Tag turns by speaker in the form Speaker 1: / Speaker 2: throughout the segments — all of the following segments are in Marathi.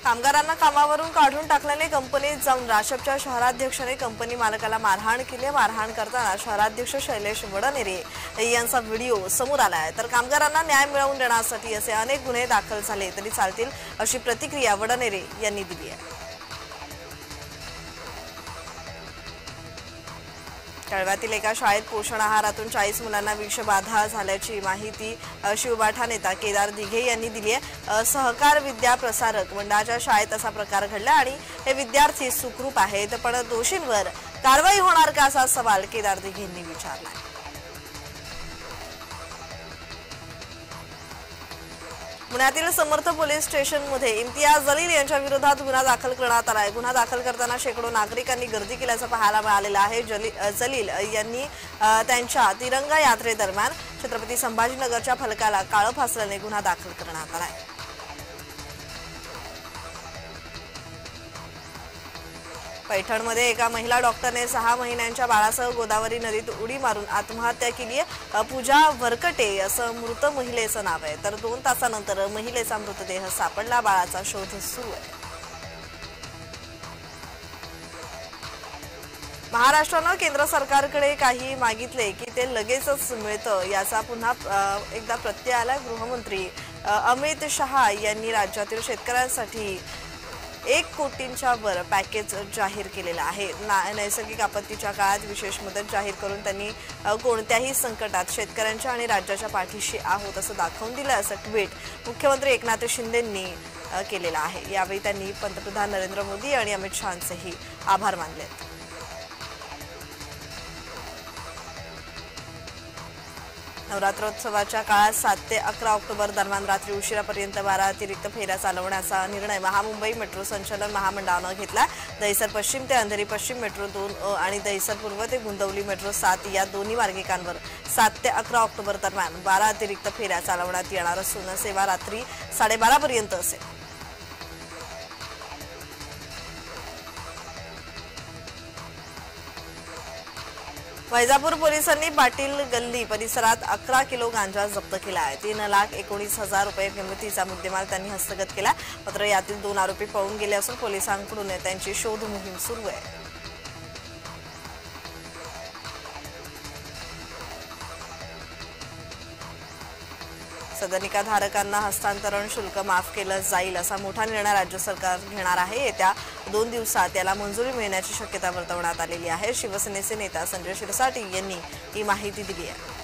Speaker 1: कामगारांना कामावरून काढून टाकल्याने कंपनीत जाऊन राशपच्या शहराध्यक्षाने कंपनी मालकाला मारहाण केली। मारहाण करताना शहराध्यक्ष शैलेश वडनेरे यांचा व्हिडिओ समोर आला आहे। तर कामगारांना न्याय मिळवून देण्यासाठी असे अनेक गुन्हे दाखल झाले तरी चालतील अशी प्रतिक्रिया वडनेरे यांनी दिली आहे। कळव्यातील एका शाळेत पोषण आहारातून 40 मुलांना विषबाधा झाल्याची माहिती शिवबाठा नेता केदार दिघे यांनी दिली आहे। सहकार विद्या प्रसारक मंडळाच्या शाळेत असा प्रकार घडला आणि हे विद्यार्थी सुखरूप आहेत, पण दोषींवर कारवाई होणार का असा सवाल केदार दिघे यांनी विचारला। पुण्यातील समर्थ पोलीस स्टेशनमध्ये इम्तियाज जलील यांच्या विरोधात गुन्हा दाखल करण्यात आला आहे। गुन्हा दाखल करताना शेकडो नागरिकांनी गर्दी केल्याचं पाहायला मिळालेलं आहे। जलील यांनी त्यांच्या तिरंगा यात्रेदरम्यान छत्रपती संभाजीनगरच्या फलकाला काळं फासल्याने गुन्हा दाखल करण्यात आला आहे। पैठणमध्ये एका महिला डॉक्टरने 6 महिन्यांच्या बाळासह गोदावरी नदीत उडी मारून आत्महत्या केली आहे। पूजा वरकटे असं मृत महिलेचं नाव आहे। तर 2 तासानंतर महिलेचा मृतदेह सापडला। बाळाचा शोध सुरू आहे। महाराष्ट्रानं केंद्र सरकारकडे काही मागितले की ते लगेचच मिळतं याचा पुन्हा एकदा प्रत्यय आला। गृहमंत्री अमित शहा यांनी राज्यातील शेतकऱ्यांसाठी 1 कोटींच्या वर पॅकेज जाहीर केलेला आहे। नैसर्गिक आपत्तीच्या काळात विशेष मदत जाहीर करून त्यांनी कोणत्याही संकटात शेतकऱ्यांच्या आणि राज्याच्या पाठीशी आहोत असं दाखवून दिलं असं ट्विट मुख्यमंत्री एकनाथ शिंदेंनी केलेलं आहे। यावेळी त्यांनी पंतप्रधान नरेंद्र मोदी आणि अमित शहांचेही आभार मानले। नवरात्रोत्सवाच्या काळात 7 ते 11 ऑक्टोबर दरम्यान रात्री उशिरापर्यंत 12 अतिरिक्त फेऱ्या चालवण्याचा निर्णय महामुंबई मेट्रो संचालन महामंडळानं घेतला। दहिसर पश्चिम ते अंधेरी पश्चिम मेट्रो 2 आणि दहिसर पूर्व ते गुंदवली मेट्रो 7 या दोन्ही मार्गिकांवर 7 ते 11 ऑक्टोबर दरम्यान 12 अतिरिक्त फेऱ्या चालवण्यात येणार असून सेवा रात्री 12:30 पर्यंत असेल। वैजापूर पोलिसांनी पाटील गल्ली परिसरात 11 किलो गांजा जप्त केला आहे। 3,19,000 रुपये किमतीचा मुद्देमाल त्यांनी हस्तगत केला। मात्र यातील 2 आरोपी पळून गेले असून पोलिसांकडून त्यांची शोध मोहीम सुरू आहे। सदनिका धारकांना हस्तांतरण शुल्क माफ केलं जाईल असा मोठा निर्णय राज्य सरकार घेणार आहे। येत्या 2 दिवसात याला मंजुरी मिळण्याची शक्यता वर्तवण्यात आलेली आहे। शिवसेनेचे नेता संजय शिरसाट यांनी ही माहिती दिली आहे।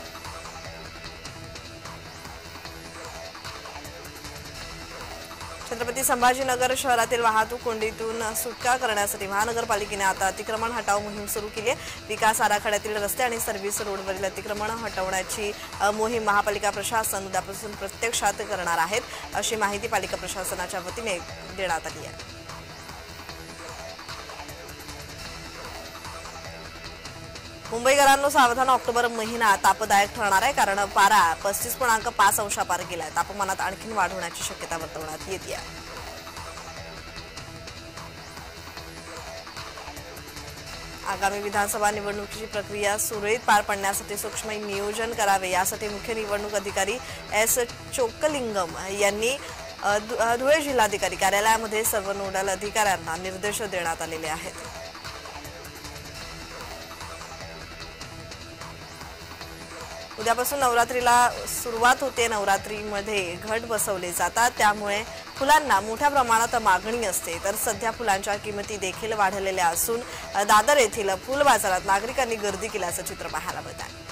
Speaker 1: छत्रपती संभाजीनगर शहरातील वाहतूक कोंडीतून सुटका करण्यासाठी महानगरपालिकेने आता अतिक्रमण हटाव मोहीम सुरू केली आहे। विकास आराखड्यातील रस्ते आणि सर्व्हिस रोडवरील अतिक्रमण हटवण्याची मोहीम महापालिका प्रशासन उद्यापासून प्रत्यक्षात करणार आहेत अशी माहिती पालिका प्रशासनाच्या वतीने देण्यात आली आहे। मुंबईकरांनो सावधान, ऑक्टोबर महिना तापदायक ठरणार आहे कारण पारा 35.5 अंशापार गेलाय। तापमानात आणखी वाढ होण्याची शक्यता वर्तवण्यात येते। आगामी विधानसभा निवडणुकीची प्रक्रिया सुरळीत पार पाडण्यासाठी सूक्ष्म नियोजन करावे यासाठी मुख्य निवडणूक अधिकारी एस चोक्कलिंगम यांनी धुळे जिल्हाधिकारी कार्यालयामध्ये सर्व नोडल अधिकाऱ्यांना निर्देश देण्यात आलेले आहेत। उद्यापासून नवरात्रीला सुरुवात होते। नवरात्रीमध्ये घट बसवले जातात, त्यामुळे फुलांना मोठ्या प्रमाणात मागणी असते। तर सध्या फुलांच्या किमती देखील वाढलेल्या असून दादर येथील फुल बाजारात नागरिकांनी गर्दी केल्याचं चित्र पाहायला मिळतं।